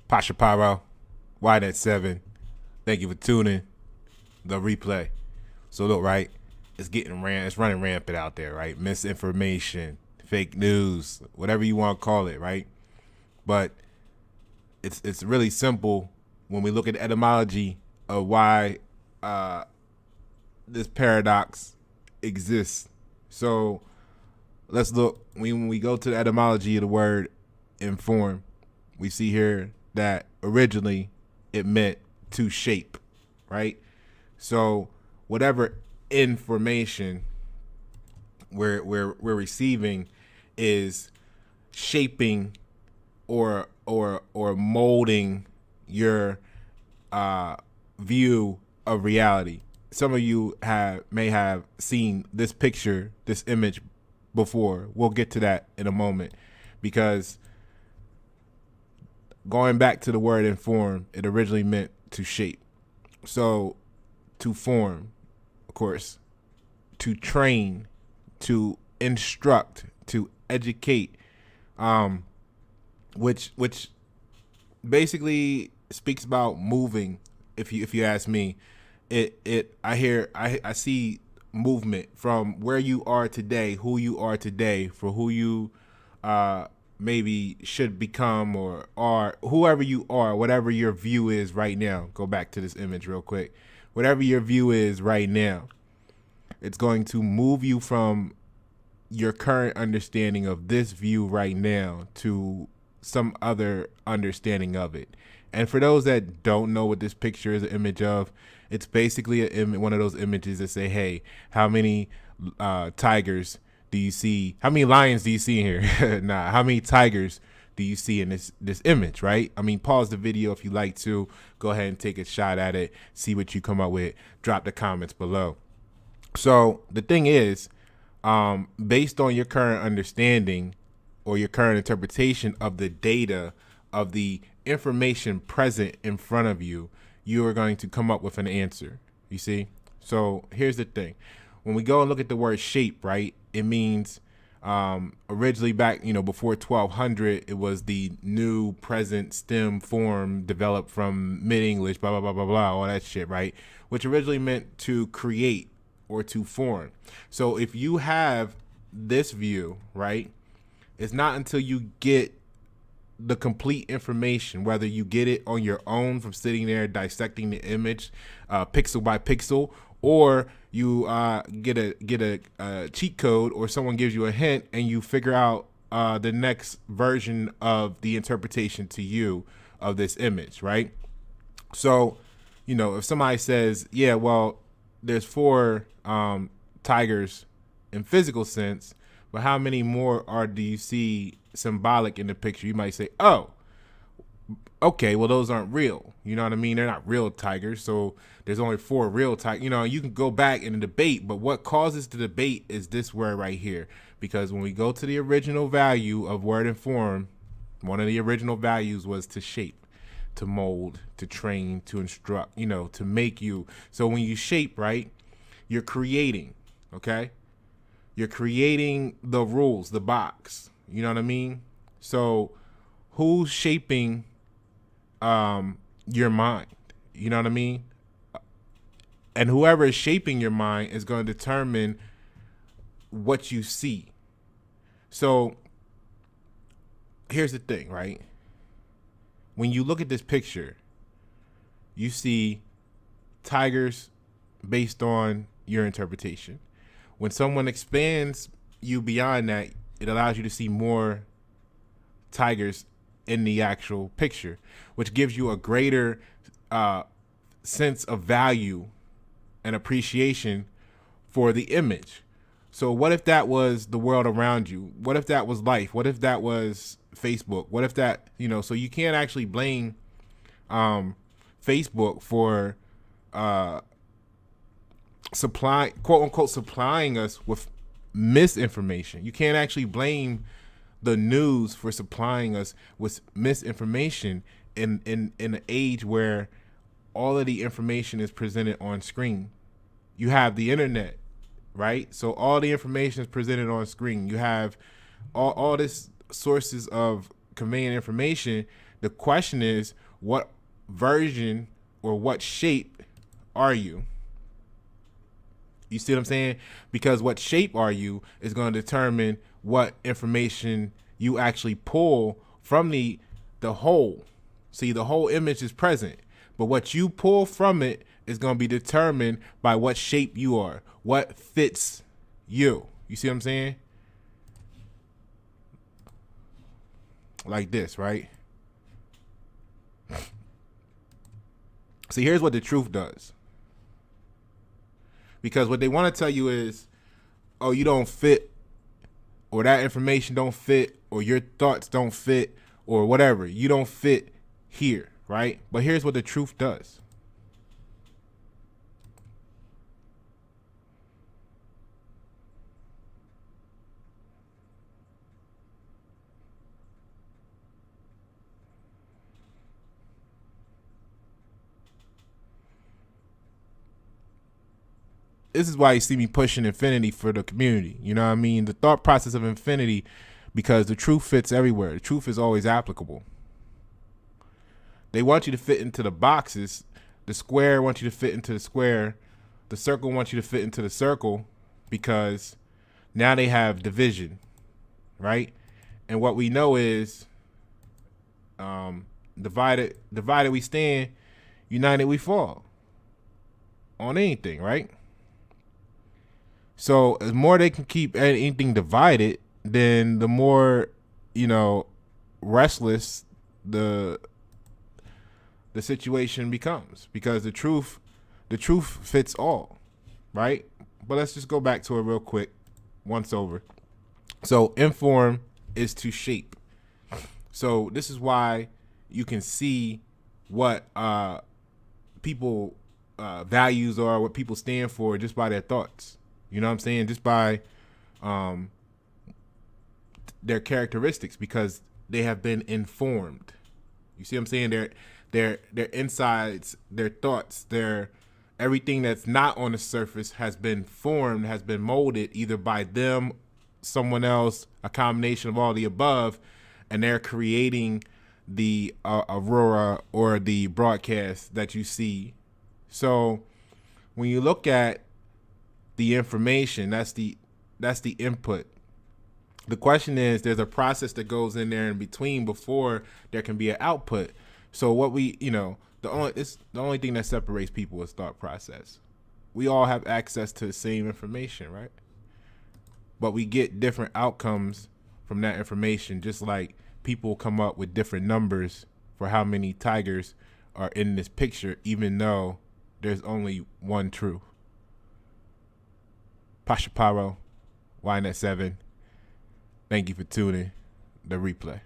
Pasha Pyro, Y7. Thank you for tuning the replay. So look, right, it's running rampant out there, right? Misinformation, fake news, whatever you want to call it, right? But it's really simple when we look at the etymology of why this paradox exists. So let's look when we go to the etymology of the word inform. We see here that originally it meant to shape, right? So whatever information we're receiving is shaping or molding your view of reality. Some of you may have seen this picture, this image before. We'll get to that in a moment, because going back to the word inform, it originally meant to shape. So to form, of course, to train, to instruct, to educate, which basically speaks about moving. If you ask me, I see movement from where you are today, who you are today, for who you maybe should become or are, whoever you are, whatever your view is right now. Go back to this image real quick. Whatever your view is right now, it's going to move you from your current understanding of this view right now to some other understanding of it. And for those that don't know what this picture is an image of, it's basically one of those images that say, hey, how many tigers do you see? How many lions do you see in here? Nah, how many tigers do you see in this image, right? I mean, pause the video if you like to. Go ahead and take a shot at it. See what you come up with. Drop the comments below. So the thing is, based on your current understanding or your current interpretation of the data, of the information present in front of you, you are going to come up with an answer. You see? So here's the thing. When we go and look at the word shape, right, it means originally back, before 1200, it was the new present stem form developed from mid-English, blah, blah, blah, blah, blah, all that shit, right? Which originally meant to create or to form. So if you have this view, right, it's not until you get the complete information, whether you get it on your own from sitting there dissecting the image pixel by pixel, or you get a cheat code, or someone gives you a hint and you figure out the next version of the interpretation to you of this image, right? So, if somebody says, yeah, well, there's 4 tigers in physical sense, but how many more do you see symbolic in the picture? You might say, oh, okay, well, those aren't real. You know what I mean? They're not real tigers. So there's only 4 real tigers. You can go back in the debate, but what causes the debate is this word right here. Because when we go to the original value of word and form, one of the original values was to shape, to mold, to train, to instruct, to make you. So when you shape, right, you're creating, okay? You're creating the rules, the box. You know what I mean? So who's shaping your mind? You know what I mean? And whoever is shaping your mind is going to determine what you see. So here's the thing, right? When you look at this picture, you see tigers based on your interpretation. When someone expands you beyond that, it allows you to see more tigers in the actual picture, which gives you a greater sense of value and appreciation for the image. So what if that was the world around you? What if that was life? What if that was Facebook? What if that, so you can't actually blame Facebook for quote unquote supplying us with misinformation. You can't actually blame the news for supplying us with misinformation in an age where all of the information is presented on screen. You have the internet, right? So all the information is presented on screen. You have all this sources of conveying information The question is, what version or what shape are you? You see what I'm saying? Because what shape are you is going to determine what information you actually pull from the whole. See, the whole image is present, but what you pull from it is going to be determined by what shape you are, what fits you. You see what I'm saying? Like this, right? See, here's what the truth does. Because what they want to tell you is, oh, you don't fit, or that information don't fit, or your thoughts don't fit, or whatever. You don't fit here, right? But here's what the truth does. This is why you see me pushing infinity for the community. You know what I mean? The thought process of infinity, because the truth fits everywhere. The truth is always applicable. They want you to fit into the boxes. The square wants you to fit into the square. The circle wants you to fit into the circle, because now they have division, right? And what we know is divided we stand, united we fall on anything, right? So as more they can keep anything divided, then the more, restless the situation becomes, because the truth fits all, right? But let's just go back to it real quick, once over. So inform is to shape. So this is why you can see what people values are, what people stand for, just by their thoughts. You know what I'm saying? Just by their characteristics, because they have been informed. You see what I'm saying? Their insides, their thoughts, their everything that's not on the surface has been formed, has been molded either by them, someone else, a combination of all the above, and they're creating the aurora or the broadcast that you see. So when you look at the information, that's the input. The question is, there's a process that goes in there in between before there can be an output. So what we, the only thing that separates people is thought process. We all have access to the same information, right? But we get different outcomes from that information, just like people come up with different numbers for how many tigers are in this picture, even though there's only one truth. Pasha Paro, YNet7. Thank you for tuning the replay.